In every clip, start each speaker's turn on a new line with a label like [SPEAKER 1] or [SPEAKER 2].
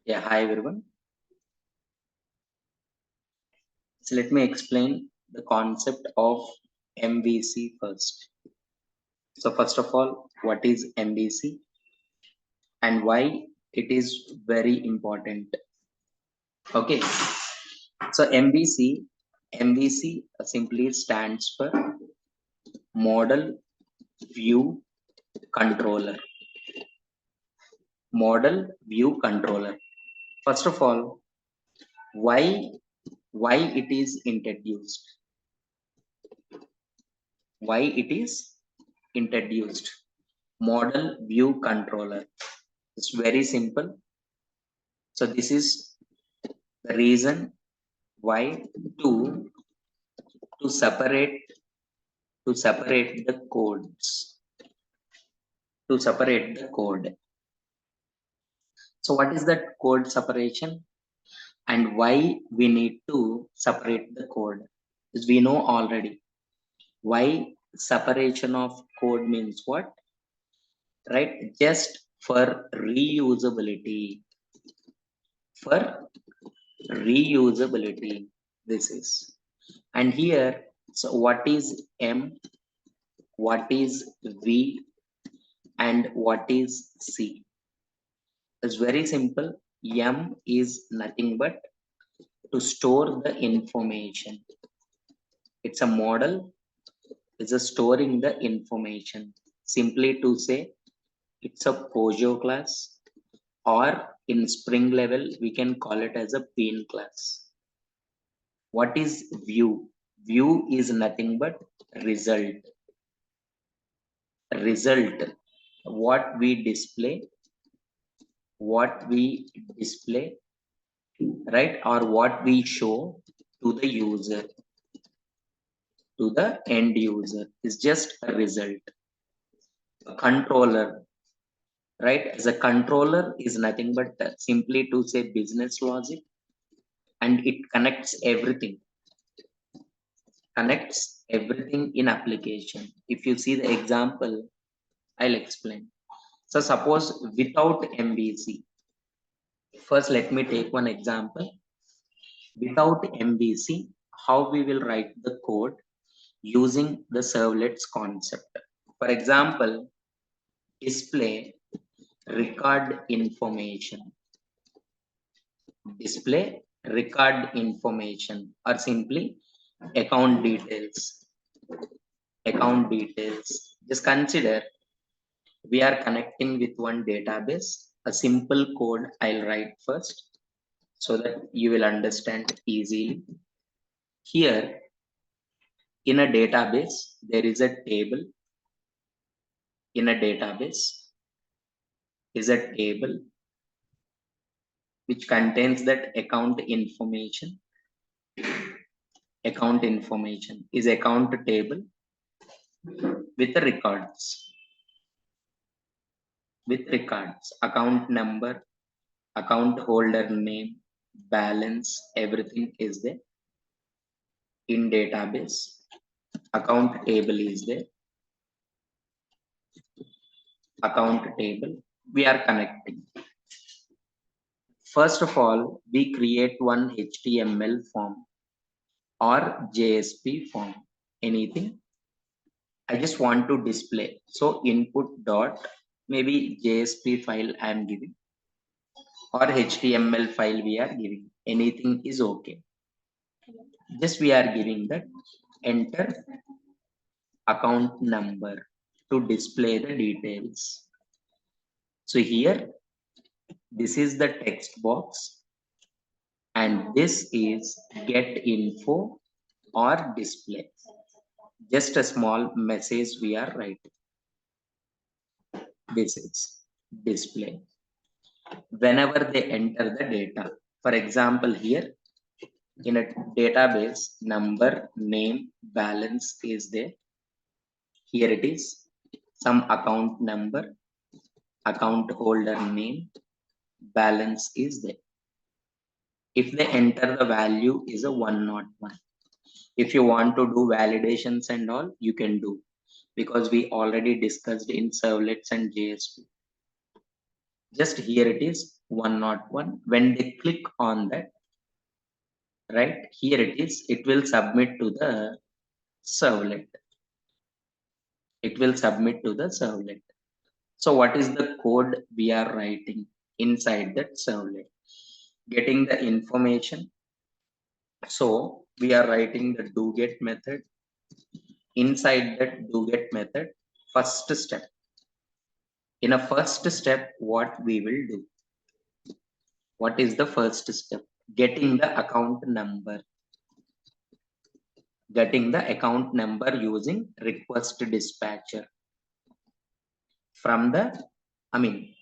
[SPEAKER 1] Yeah, hi everyone. So let me explain the concept of MVC first. So first of all, what is MVC and why it is very important? Okay. So MVC simply stands for Model View Controller. Model View Controller. First of all, why it is introduced? Why it is introduced? Model View Controller. It's very simple. So this is the reason why to to separate the codes, to separate the code. So what is that code separation and why we need to separate the code? Because we know already why separation of code means what, right? Just for reusability, for reusability. This is. And here, so what is M, what is V, and what is C? It's very simple. M is nothing but to store the information. It's a model, it's a storing the information. Simply to say, it's a Pojo class, or in Spring level, we can call it as a Bean class. What is view? View is nothing but result. Result, what we display, right, or what we show to the user, to the end user, is just a result. A controller, right, as a controller is nothing but simply to say business logic, and it connects everything in application. If you see the example, I'll explain. So suppose without MVC, first let me take one example. Without MVC, how we will write the code using the servlets concept. For example, display record information. Display record information, or simply account details. Account details. Just consider we are connecting with one database. A simple code I'll write first so that you will understand easily. Here in a database, there is a table. In a database is a table which contains that account information. Account information is account table with the records. With records, account number, account holder name, balance, everything is there. In database, account table is there. Account table, we are connecting. First of all, we create one HTML form or JSP form, anything. I just want to display. So input dot, maybe JSP file I am giving, or HTML file we are giving. Anything is okay. Just we are giving that, enter account number to display the details. So here, this is the text box, and this is get info or display. Just a small message we are writing. This is display. Whenever they enter the data, for example, here in a database, number, name, balance is there. Here it is, some account number, account holder name, balance is there. If they enter the value is a 101. If you want to do validations and all, you can do, because we already discussed in servlets and JSP. Just here it is, 101. When they click on that, right here it is, it will submit to the servlet. It will submit to the servlet. So what is the code we are writing inside that servlet? Getting the information. So we are writing the do get method. Inside that do get method, first step. In a first step, what we will do? What is the first step? Getting the account number. Getting the account number using request dispatcher from the, I mean,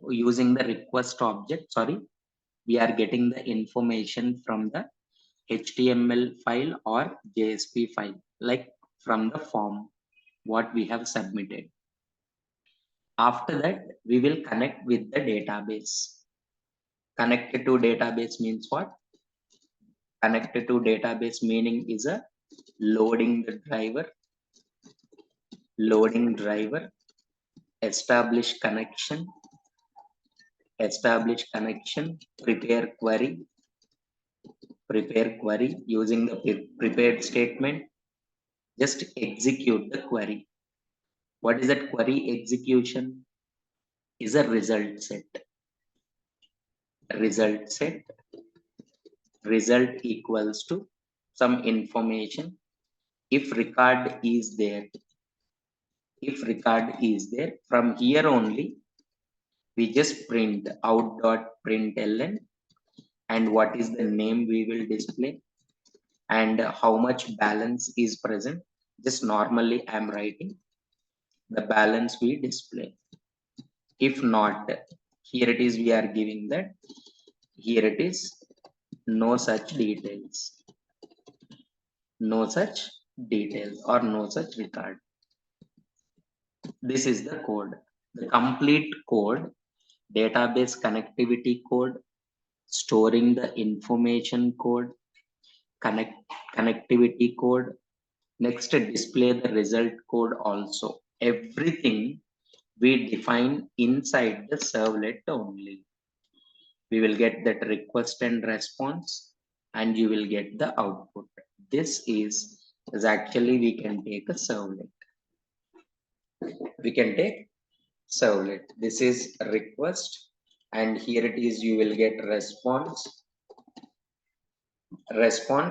[SPEAKER 1] using the request object. Sorry, we are getting the information from the HTML file or JSP file, like from the form what we have submitted. After that, we will connect with the database. Connected to database means what? Connected to database meaning is a loading the driver, loading driver, establish connection, prepare query using the prepared statement, just execute the query. What is that query execution? Is a result set. Result set, result equals to some information. If record is there, from here only, we just print out.println and what is the name we will display and how much balance is present. Just normally I'm writing the balance we display. If not, here it is, we are giving that, here it is, no such details, no such details or no such record. This is the code, the complete code, database connectivity code, storing the information code, connectivity code, next display the result code also. Everything we define inside the servlet only. We will get that request and response and you will get the output. This is actually we can take a servlet. We can take servlet. This is a request and here it is, you will get response,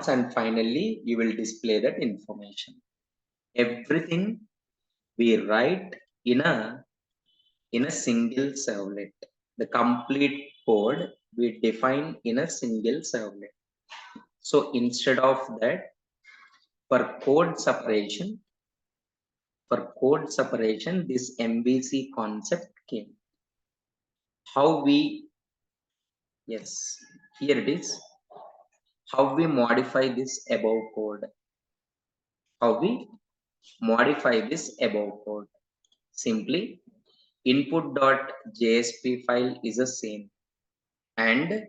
[SPEAKER 1] and finally you will display that information. Everything we write in a single servlet. The complete code we define in a single servlet. So instead of that, for code separation, this MVC concept came. How we, yes, here it is, how we modify this above code. How we modify this above code. Simply, input.jsp file is the same and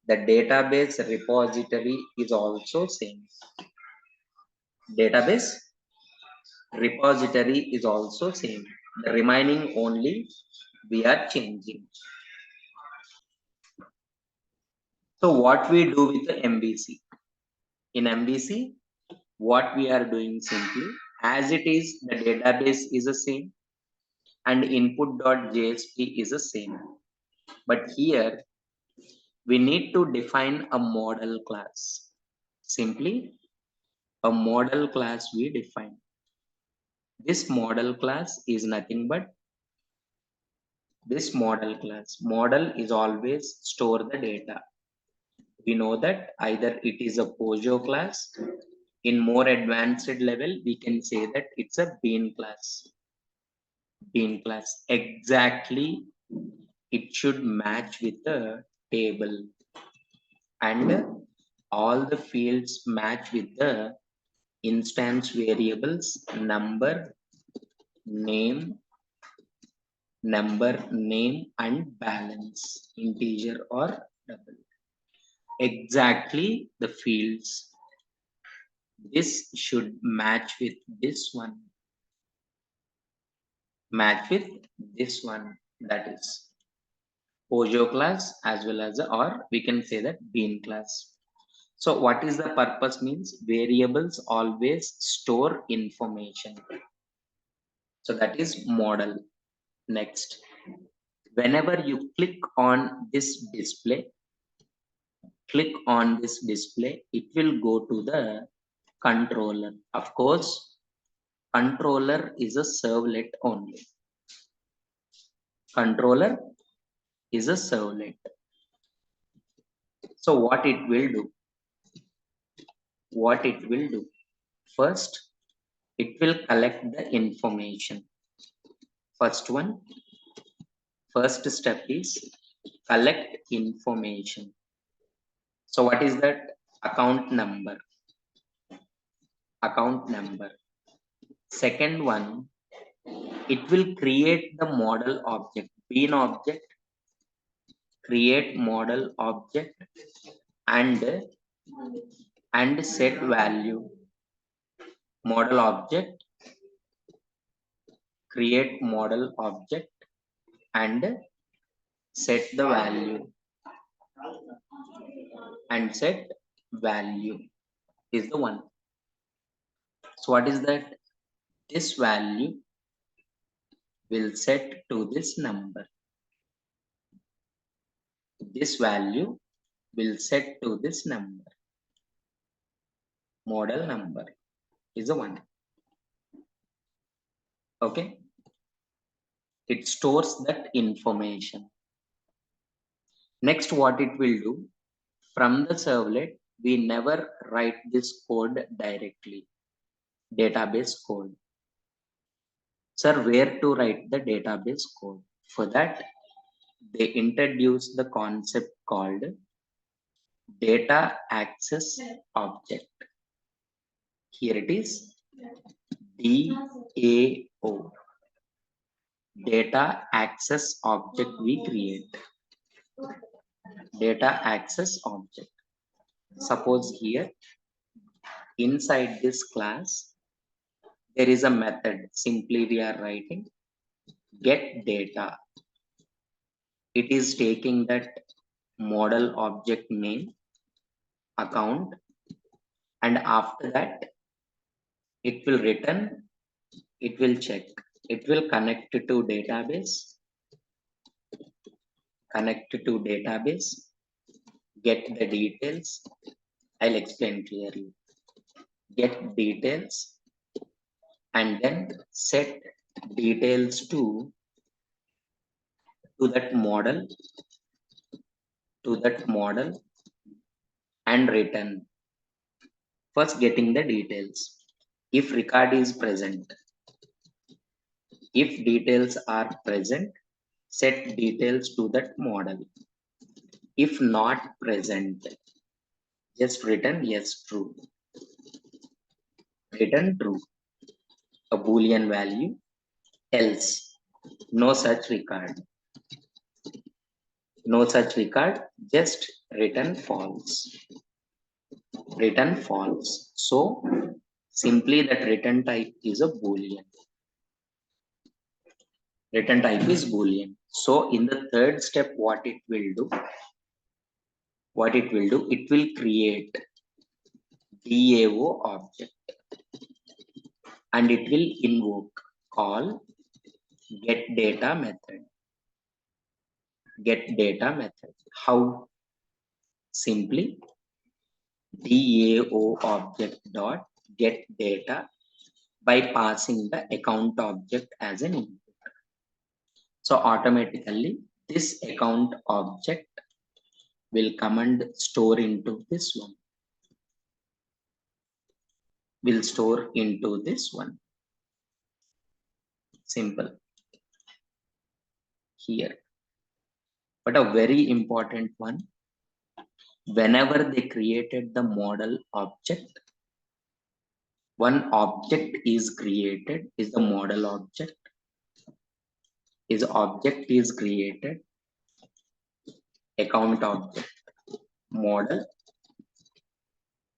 [SPEAKER 1] the database repository is also same. Database repository is also same. The remaining only we are changing. So what we do with the MVC? In MVC, what we are doing simply, as it is, the database is the same and input.jsp is the same. But here we need to define a model class. Simply a model class we define. This model class is nothing but this model class. Model is always store the data. We know that either it is a POJO class. In more advanced level, we can say that it's a bean class. Bean class. Exactly, it should match with the table. And all the fields match with the instance variables number, name, and balance, integer or double. Exactly the fields. This should match with this one. Match with this one. That is. Pojo class as well as, or we can say that bean class. So what is the purpose means variables always store information. So that is model. Next, whenever you click on this display, it will go to the controller. Of course, controller is a servlet only. Controller is a servlet. So what it will do? First, it will collect the information. First step is collect information. So what is that? Account number. Second one, it will create the model object. Bean object, create model object and set value. Model object, create model object and set the value. Is the one. So what is that? This value will set to this number. This value will set to this number. Model number is the one. Okay. It stores that information. Next, what it will do, from the servlet, we never write this code directly. Database code. Sir, where to write the database code? For that, they introduce the concept called data access object. Here it is, DAO. Data access object we create. Data access object. Suppose here, inside this class, there is a method. Simply we are writing get data. It is taking that model object name, account, and after that, it will return, it will check, it will connect to database, get the details. I'll explain clearly. Get details and then set details to that model, and return. First, getting the details. If record is present, if details are present, set details to that model. If not present, just return yes, true. Return true. A Boolean value, else. No such record. Just return false. So simply that return type is a Boolean. So in the third step, what it will do, it will create DAO object and it will invoke call get data method. How? Simply DAO object dot get data by passing the account object as an input. So automatically this account object will come and store into this one. Simple. Here. But a very important one, whenever they created the model object, one object is created, is the model object. Object is created, account object, model,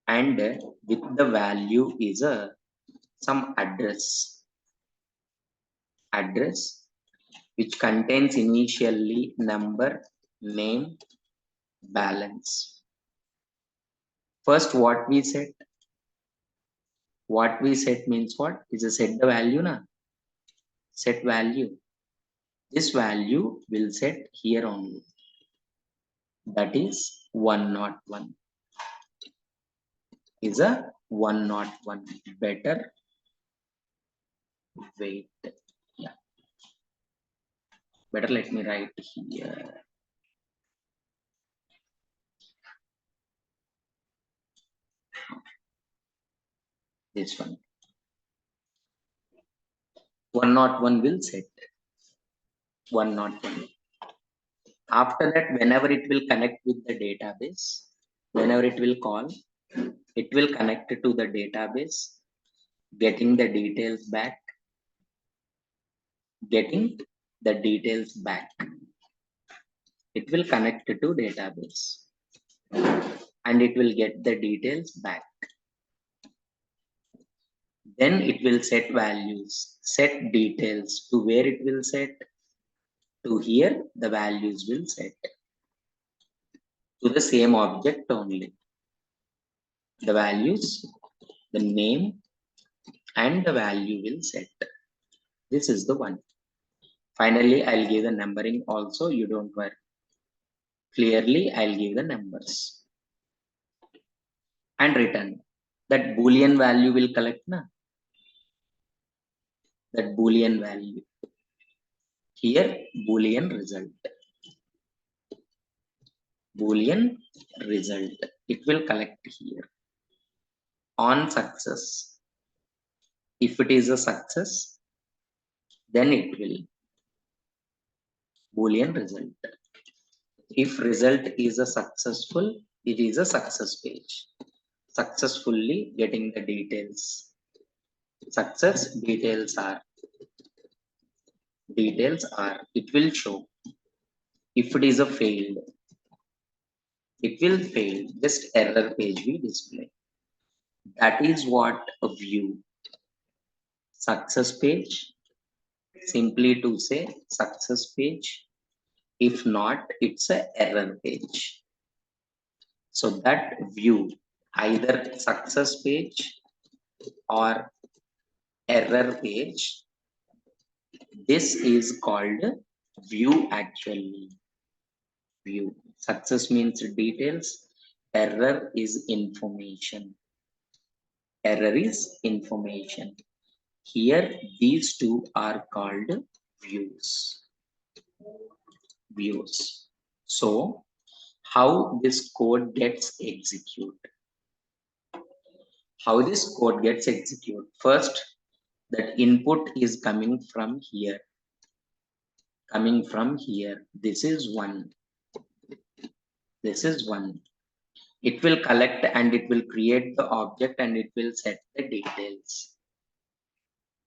[SPEAKER 1] and with the value is some address which contains initially number name, balance. First, what we set? What we set means what? Is a set the value na? Set value. This value will set here only. That is 101. Is a 101. Better wait. Yeah. Better let me write here. This one. 101 will set. 101. After that, whenever it will connect with the database, whenever it will call, it will connect to the database, getting the details back, getting the details back. It will connect to database and it will get the details back. Then it will set values, set details to where it will set. To here, the values will set to the same object only. The values, the name, and the value will set. This is the one. Finally, I'll give the numbering also. You don't worry. Clearly, I'll give the numbers and return. That Boolean value will collect na. That Boolean value. Here, Boolean result. Boolean result. It will collect here. On success. If it is a success, then it will Boolean result. If result is a successful, it is a success page. Successfully getting the details. Success details are, it will show. If it is a failed, it will fail. Just error page we display. That is what a view. Success page, simply to say success page. If not, it's a error page. So that view, either success page or error page, this is called view actually. View. Success means details, error is information. Error is information. Here, these two are called views. Views. So, how this code gets executed? How this code gets executed? First, that input is coming from here. Coming from here. This is 1. This is 1. It will collect and it will create the object and it will set the details.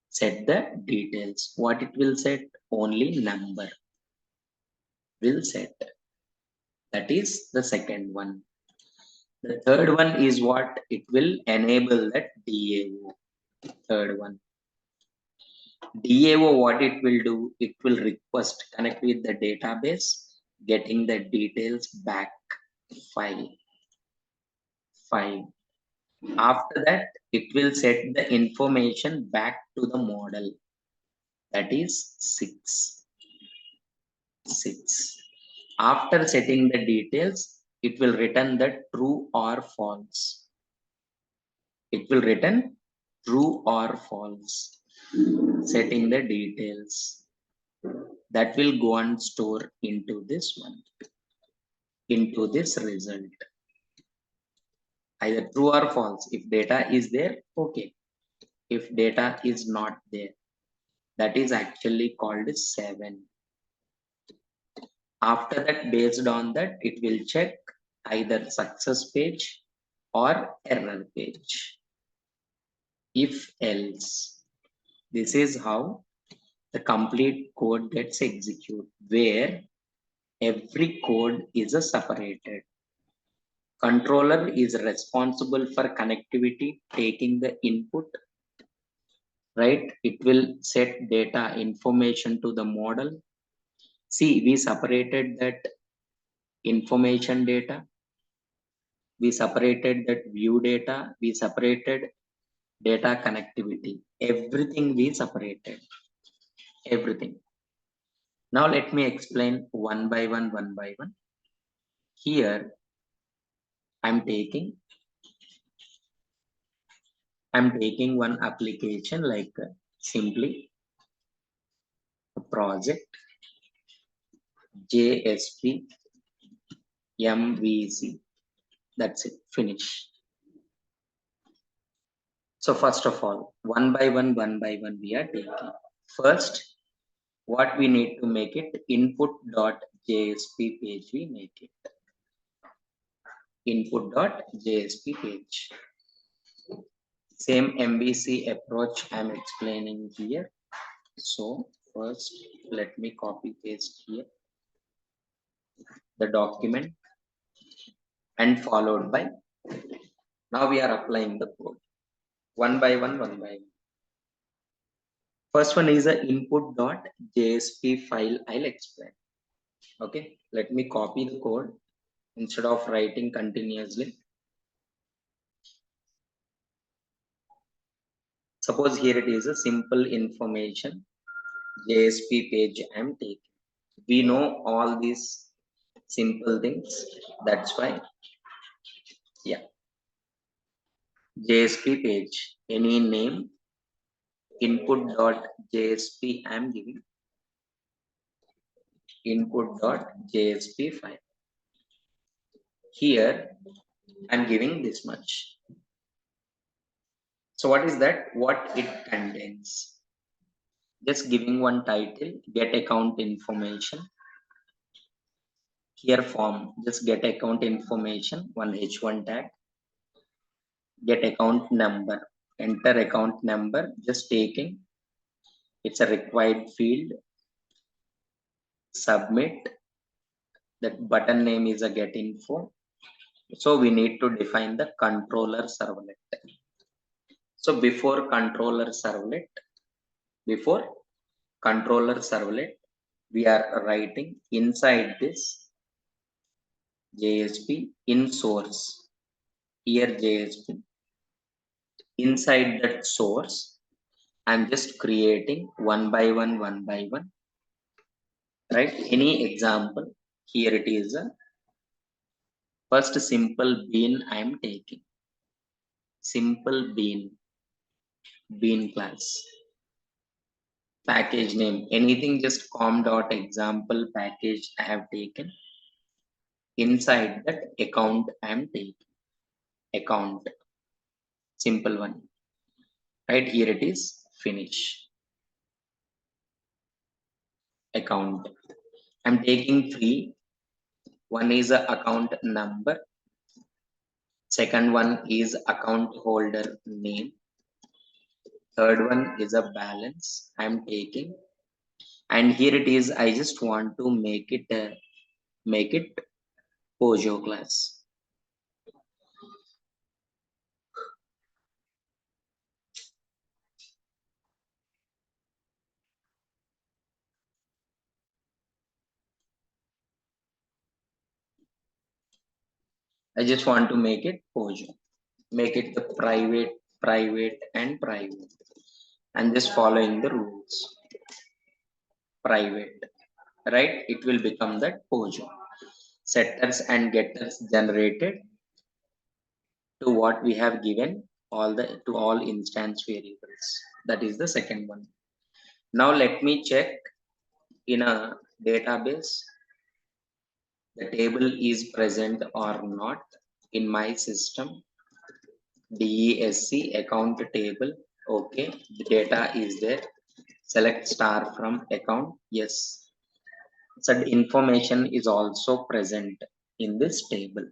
[SPEAKER 1] Set the details. What it will set? Only number will set. That is the second one. The third one is what? It will enable that DAO. Third one. DAO, what it will do? It will request, connect with the database, getting the details back. 5. After that, it will set the information back to the model. That is 6. After setting the details, it will return the true or false. It will return true or false. Setting the details. That will go and store into this one. Into this result. Either true or false. If data is there, okay. If data is not there, that is actually called 7. After that, based on that, it will check either success page or error page. If else, this is how the complete code gets executed, where every code is a separated. Controller is responsible for connectivity, taking the input, right? It will set data information to the model. See, we separated that information data, we separated that view data, we separated data connectivity, everything we separated, everything. Now let me explain one by one. Here I'm taking one application like simply a project JSP MVC. That's it, finish. So first of all, one by one we are taking. First, what we need to make it input.jsp page, we make it input.jsp page. Same MVC approach I'm explaining here. So first, let me copy paste here the document and followed by, now we are applying the code one by one. First one is a input.jsp file. I'll explain. Okay, let me copy the code instead of writing continuously. Suppose here it is a simple information JSP page I'm taking. We know all these simple things. That's why, yeah, JSP page, any name, input.jsp I'm giving input.jsp file. Here I'm giving this much. So what is that? What it contains? Just giving one title, get account information. Here form, just get account information, one H1 tag, get account number, enter account number, just taking, it's a required field, submit, that button name is a get info. So we need to define the controller servlet. So before controller servlet, we are writing inside this JSP in source. Here JSP. Inside that source, I'm just creating one by one. Right? Any example? Here it is a first simple bean I'm taking. Simple bean class. Package name, anything, just com.example package I have taken. Inside that account I'm taking. Account. Simple one. Right, here it is, finish. Account. I'm taking three. One is a account number. Second one is account holder name. Third one is a balance I'm taking. And here it is, I just want to make it Pojo class. I just want to make it Pojo. Make it the private and private. And just following the rules. Private. Right? It will become that Pojo. Setters and getters generated to what we have given to all instance variables. That is the second one. Now let me check in a database the table is present or not in my system. DESC account table. Okay, the data is there. Select star from account. Yes. So the information is also present in this table.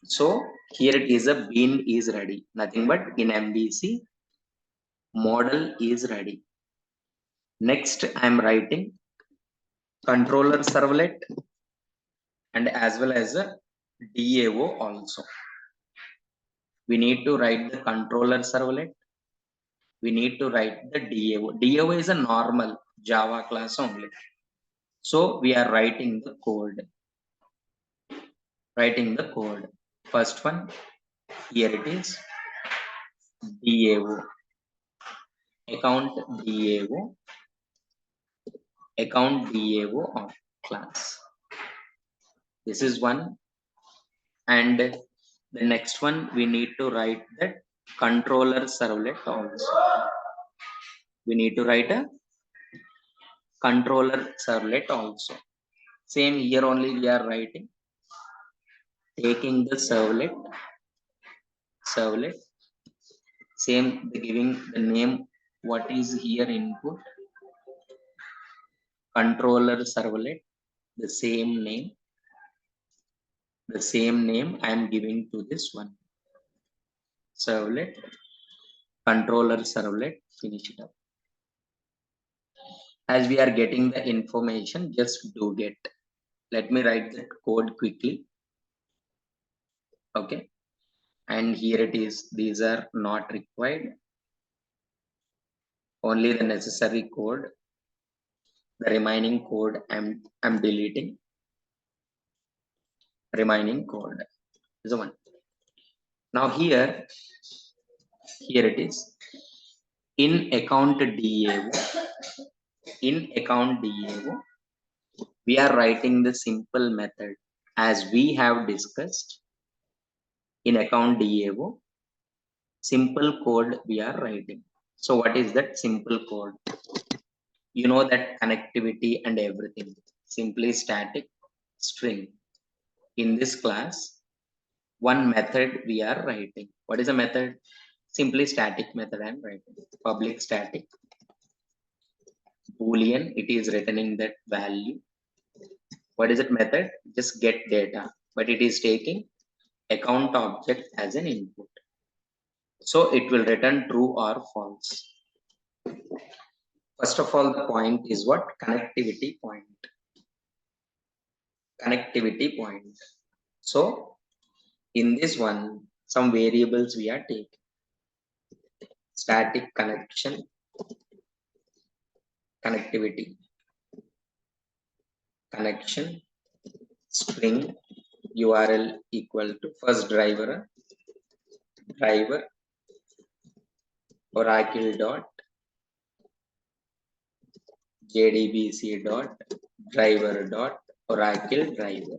[SPEAKER 1] So here it is, a bean is ready. Nothing but in MVC model is ready. Next I'm writing controller servlet and as well as a DAO also. We need to write the controller servlet. We need to write the DAO. DAO is a normal Java class only. So we are writing the code. writing the code. First one, here it is, DAO, account DAO of class. This is one, and the next one we need to write that controller servlet also. We need to write a controller servlet also. Same here only we are writing, taking the servlet, same giving the name, what is here input, controller servlet, the same name I am giving to this one, servlet, controller servlet, finish it up. As we are getting the information, just do get. Let me write the code quickly. Okay, and here it is. These are not required, only the necessary code. The remaining code I'm deleting. Remaining code is the one. Now here it is. In account DAO, we are writing the simple method as we have discussed. In account DAO, simple code we are writing. So what is that simple code? You know that connectivity and everything. Simply static string. In this class, one method we are writing. What is a method? Simply static method I am writing. Public static boolean, it is returning that value. What is that method? Just get data, but it is taking account object as an input. So it will return true or false. First of all, the point is what? Connectivity point. Connectivity point. So in this one, some variables we are taking. Static connection, connectivity, connection, string, URL equal to first driver, oracle dot jdbc dot driver dot oracle driver.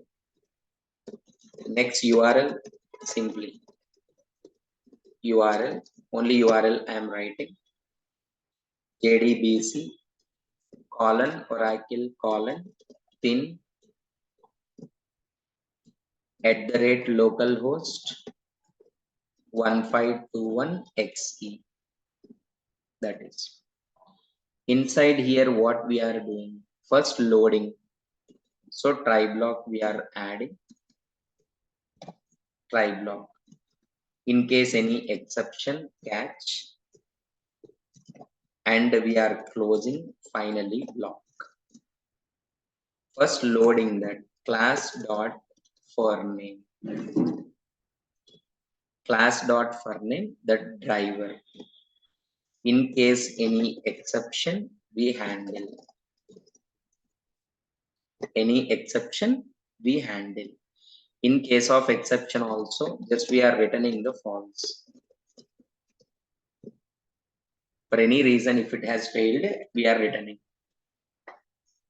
[SPEAKER 1] Next URL, simply URL, only URL I am writing, jdbc colon oracle colon pin @ localhost 1521xe. That is. Inside here, what we are doing? First loading. So try block we are adding. Try block. In case any exception, catch. And we are closing finally block. First loading that class dot for name. Class dot for name, that driver. In case any exception, we handle. Any exception, we handle. In case of exception also, just we are returning the false. For any reason, if it has failed, we are returning.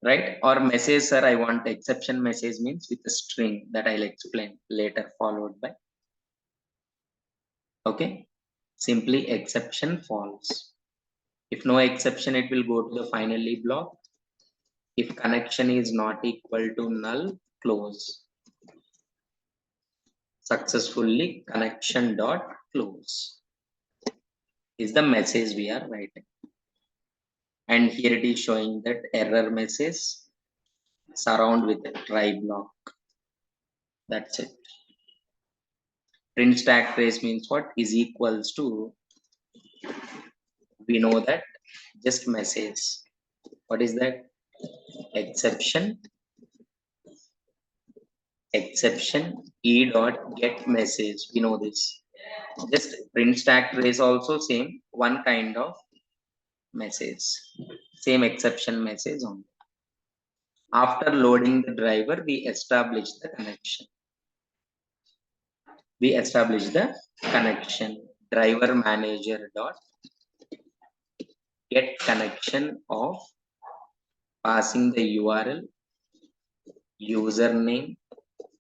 [SPEAKER 1] Right? Or message, sir, I want exception message means with a string that I'll explain later, followed by. Okay. Simply exception false. If no exception, it will go to the finally block. If connection is not equal to null, close. Successfully connection dot close is the message we are writing. And here it is showing that error message surround with a try block. That's it. Print stack trace means what? Is equals to, we know that, just message. What is that? Exception e dot get message. We know this. Just print stack trace also same, one kind of message, same exception message only. After loading the driver, we establish the connection. we establish the connection. Driver manager dot get connection of passing the URL, username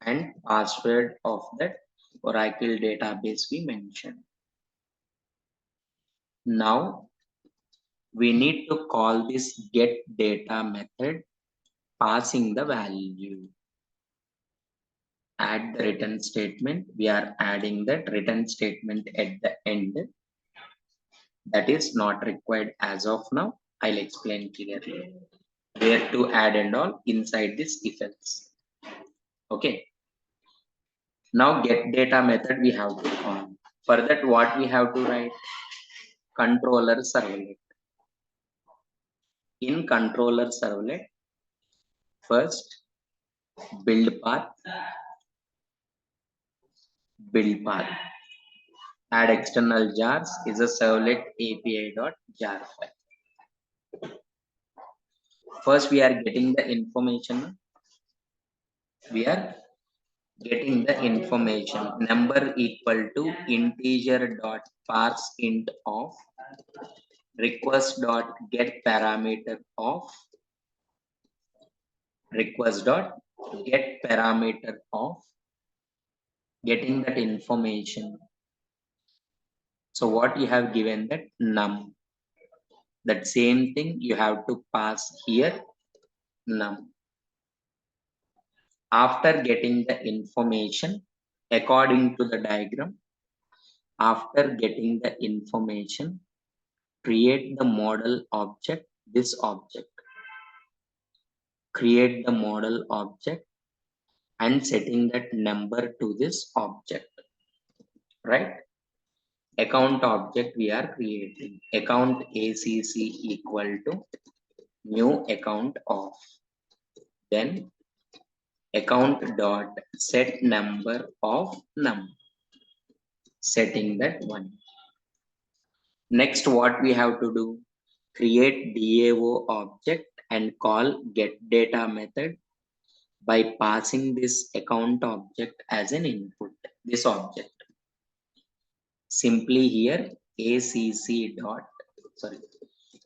[SPEAKER 1] and password of that Oracle database we mentioned. Now we need to call this get data method passing the value. Add the return statement. We are adding that return statement at the end. That is not required as of now. I'll explain clearly where to add and all inside this if else. Okay. Now get data method we have to call. For that, what we have to write? Controller servlet. In controller servlet, first build path. Add external jars is a servlet API.jar file. First, we are getting the information. We are getting the information number equal to integer dot parse int of request dot get parameter of getting that information. So what you have given that num, that same thing you have to pass here num. After getting the information according to the diagram, after getting the information, create the model object, this object. Create the model object and setting that number to this object, right? Account object we are creating. Account ACC equal to new account of. Then account dot set number of num. Setting that one. Next, what we have to do? Create DAO object and call get data method by passing this account object as an input. This object. Simply here ACC dot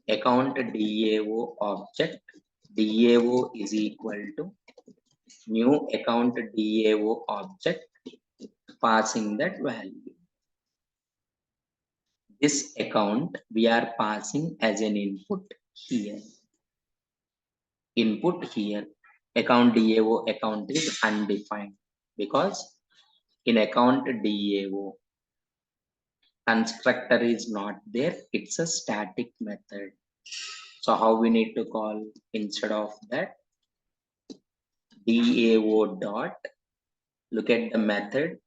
[SPEAKER 1] account DAO object. DAO is equal to new account DAO object passing that value. This account we are passing as an input here. Account DAO account is undefined because in account DAO constructor is not there. It's a static method. So how we need to call instead of that? DAO dot, look at the method.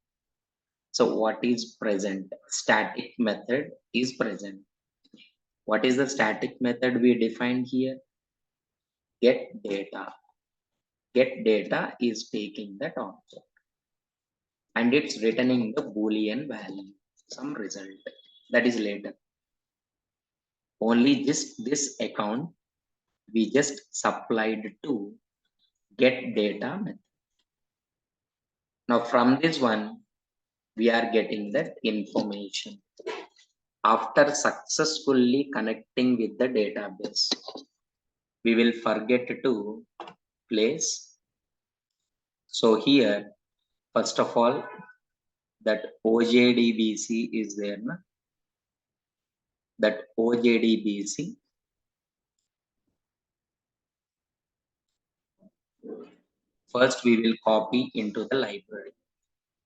[SPEAKER 1] So what is present? Static method is present. What is the static method we defined here? Get data. Get data is taking that object and it's returning the Boolean value, some result. That is later. Only this account we just supplied to get data method. Now from this one, we are getting that information after successfully connecting with the database. We will forget to place. So here, first of all, that OJDBC is there. Na? That OJDBC. First, we will copy into the library.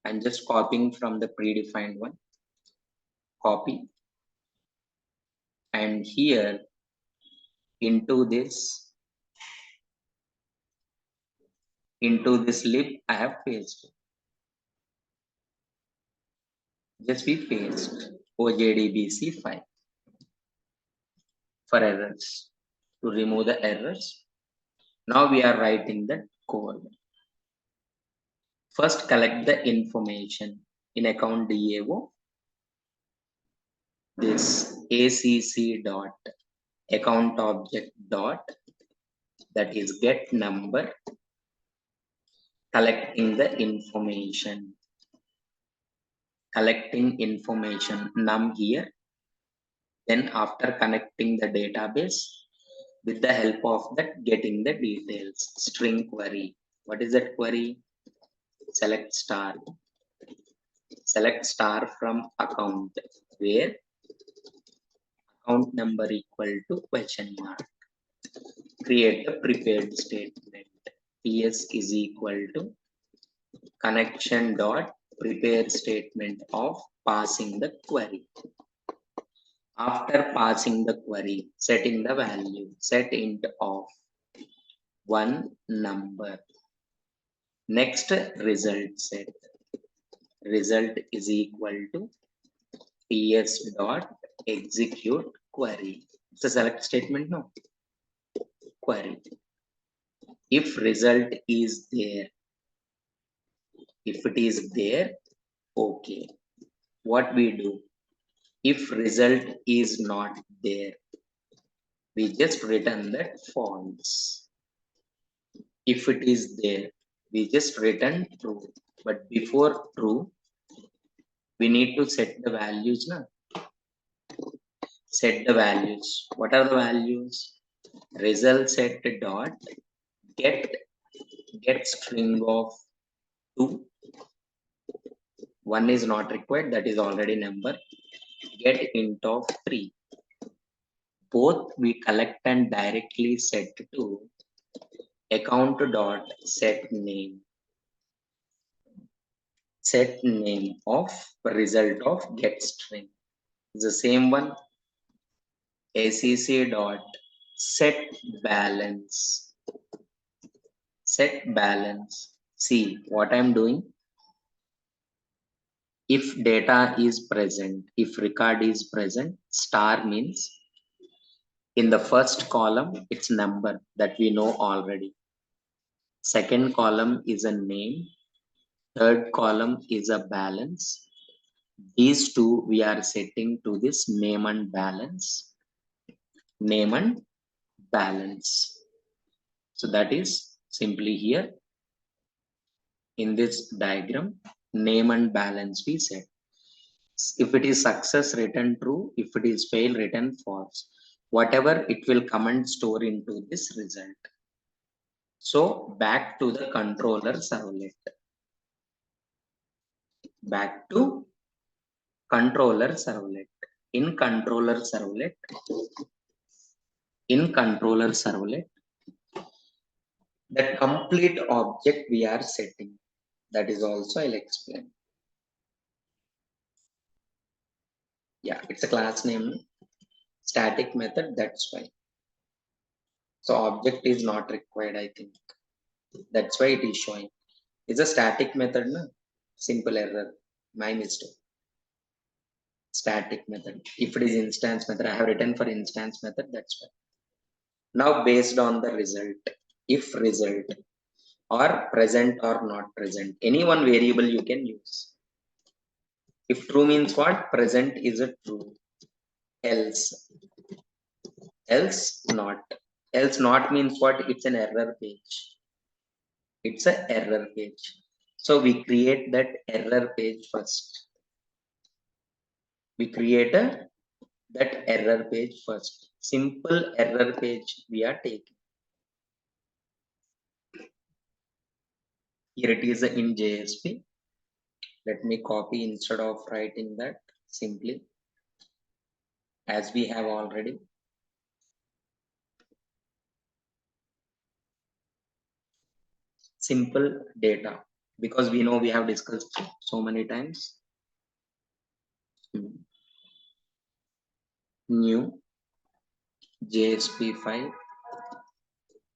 [SPEAKER 1] I'm just copying from the predefined one. Copy. And here, into this lib, I have pasted. Just we paste OJDBC file for errors, to remove the errors. Now we are writing the code. First, collect the information in account DAO. This ACC dot account object dot, that is get number, collecting the information. collecting information num here. Then after connecting the database, with the help of that, getting the details. String query. What is that query? Select star. Select star from account, where account number equal to question mark. Create a prepared statement. PS is equal to connection dot prepare statement of passing the query. After passing the query, setting the value, set int of one number. Next, result set. Result is equal to ps dot execute query. It's a select statement, no? Query. If result is there, if it is there, okay. What we do? If result is not there, we just return that false. If it is there, we just return true. But before true, we need to set the values now. Set the values. What are the values? Result set dot get string of 2. 1 is not required, that is already number. Get int of 3. Both we collect and directly set to account dot set name. Set name of result of get string. It's the same one. ACC dot set balance. Set balance. See what I'm doing. If data is present, if record is present, star means in the first column, it's number that we know already. Second column is a name. Third column is a balance. These two we are setting to this name and balance. Name and balance. So that is simply here in this diagram, name and balance we set. If it is success, return true. If it is fail, return false. Whatever it will come and store into this result. So back to the controller servlet. Back to controller servlet. In controller servlet, the complete object we are setting. That is also I'll explain. Yeah, it's a class name, static method, that's why. So object is not required, I think. That's why it is showing. It's a static method, no? Simple error, my mistake. Static method. If it is instance method, I have written for instance method, that's why. Now based on the result, if result or present or not present, any one variable you can use. If true means what? Present is a true. Else not. Else not means what? It's an error page. It's an error page. So we create that error page first. We create that error page first. Simple error page we are taking. Here it is in JSP. Let me copy instead of writing that simply, as we have already. Simple data, because we know we have discussed so many times. New JSP file,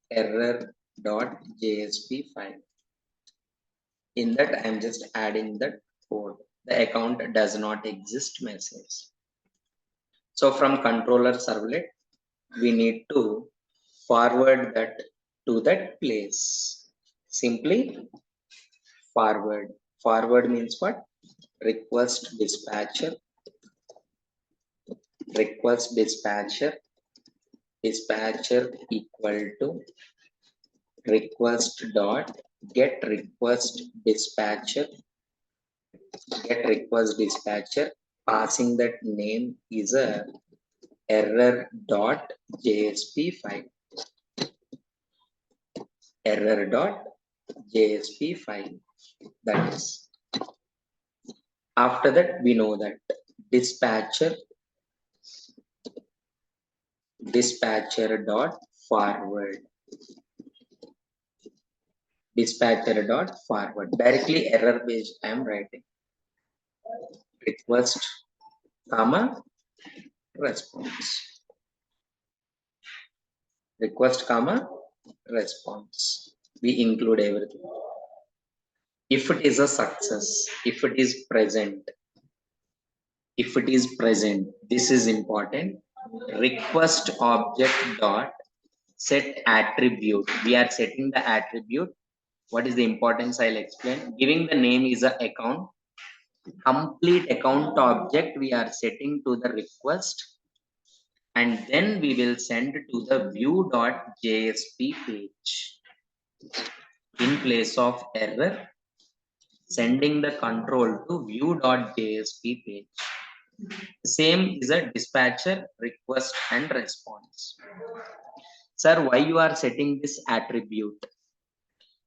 [SPEAKER 1] error.jsp file. In that, I am just adding the code. The account does not exist message. So from controller servlet, we need to forward that to that place. Simply forward. Forward means what? Request dispatcher. Request dispatcher. Dispatcher equal to request dot get request dispatcher get request dispatcher, passing that name is a error.jsp file. Error.jsp file. That is. After that, we know that dispatcher dot forward. Dispatcher dot forward. Directly error based I am writing. Request, comma, response. Request, comma, response. We include everything. If it is a success, if it is present, this is important. Request object dot set attribute. We are setting the attribute. What is the importance? I'll explain. Giving the name is a account. Complete account object we are setting to the request, and then we will send to the view.jsp page. In place of error, sending the control to view.jsp page. Same is a dispatcher request and response. Sir, why you are setting this attribute?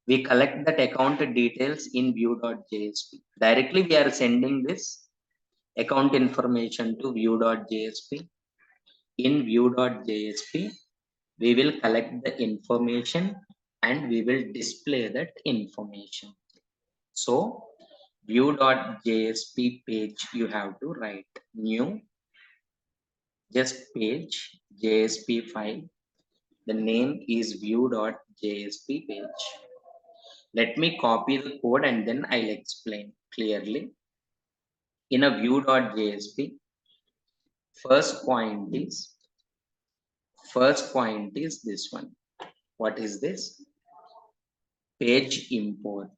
[SPEAKER 1] We collect that account details in view.jsp. Directly we are sending this account information to view.jsp. In view.jsp, we will collect the information and we will display that information. So view.jsp page you have to write new, just page, JSP file. The name is view.jsp page. Let me copy the code and then I'll explain clearly. In a view.jsp, first point is this one. What is this? Page import.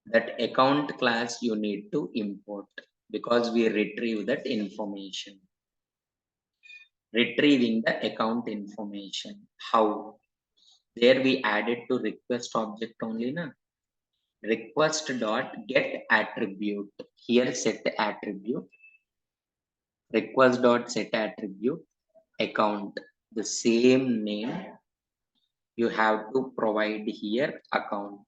[SPEAKER 1] That account class you need to import because we retrieve that information. Retrieving the account information. How? There we added to request object only na. Request dot get attribute. Here set attribute. Request dot set attribute. Account. The same name you have to provide here. Account.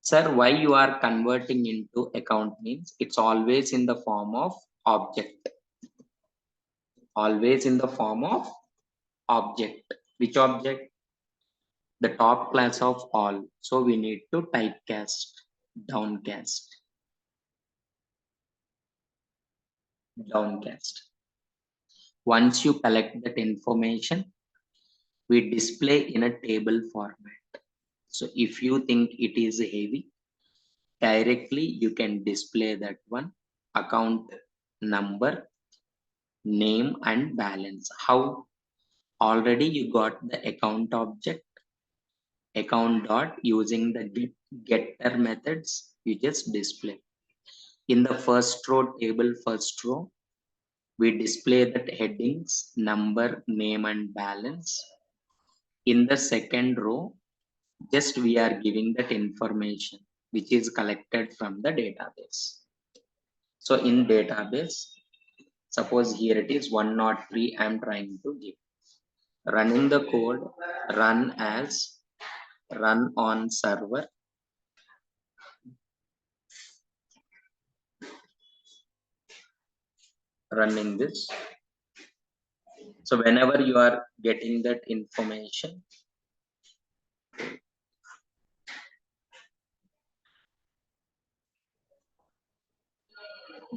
[SPEAKER 1] Sir, why you are converting into account means it's always in the form of object. Always in the form of object. Which object? The top class of all. So we need to typecast, downcast. Once you collect that information, we display in a table format. So if you think it is heavy, directly you can display that one, account number, name and balance. How? Already you got the account object, account dot, using the getter methods, you just display. In the first row table, we display that headings, number, name and balance. In the second row, just we are giving that information which is collected from the database. So in database, suppose here it is 103 I am trying to give. Running the code, run on server. Running this. So whenever you are getting that information,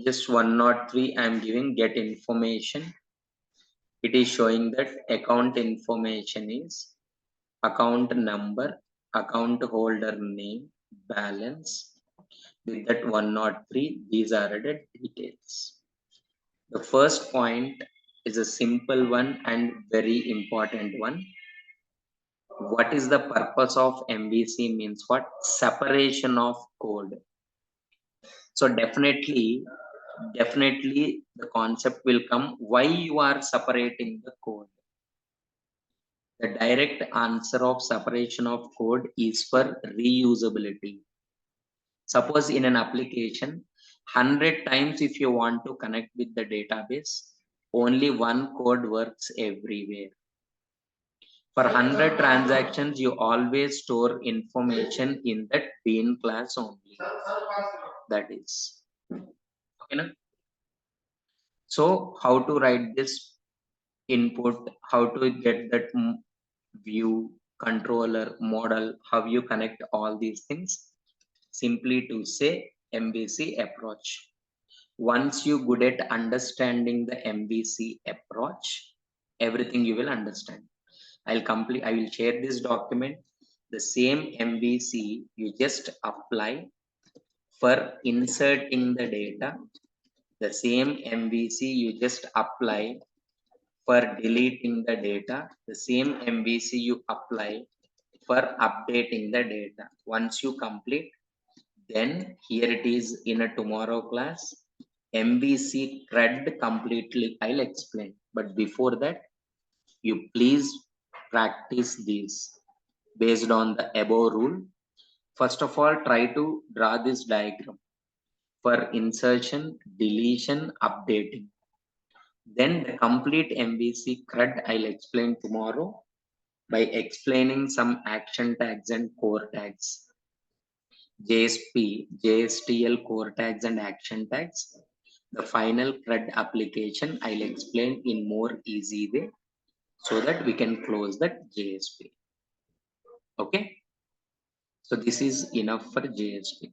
[SPEAKER 1] just 103 I am giving get information. It is showing that account information is account number, account holder name, balance. With that 103, these are the details. The first point is a simple one and very important one. What is the purpose of MVC means what? Separation of code. So definitely the concept will come why you are separating the code. The direct answer of separation of code is for reusability. Suppose in an application, 100 times if you want to connect with the database, only one code works everywhere. For 100 transactions, you always store information in that bean class only. That is. Okay, na? So how to write this input, how to get that view, controller, model, how you connect all these things? Simply to say MVC approach. Once you good at understanding the MVC approach, everything you will understand. I will share this document. The same MVC you just apply for inserting the data. The same MVC you just apply for deleting the data. The same MVC you apply for updating the data. Once you complete, then here it is in a tomorrow class. MVC thread completely I'll explain. But before that, you please practice these based on the above rule. First of all, try to draw this diagram for insertion, deletion, updating. Then the complete MVC CRUD I'll explain tomorrow by explaining some action tags and core tags. JSP, JSTL core tags and action tags. The final CRUD application I'll explain in more easy way so that we can close that JSP. Okay. So this is enough for JSP.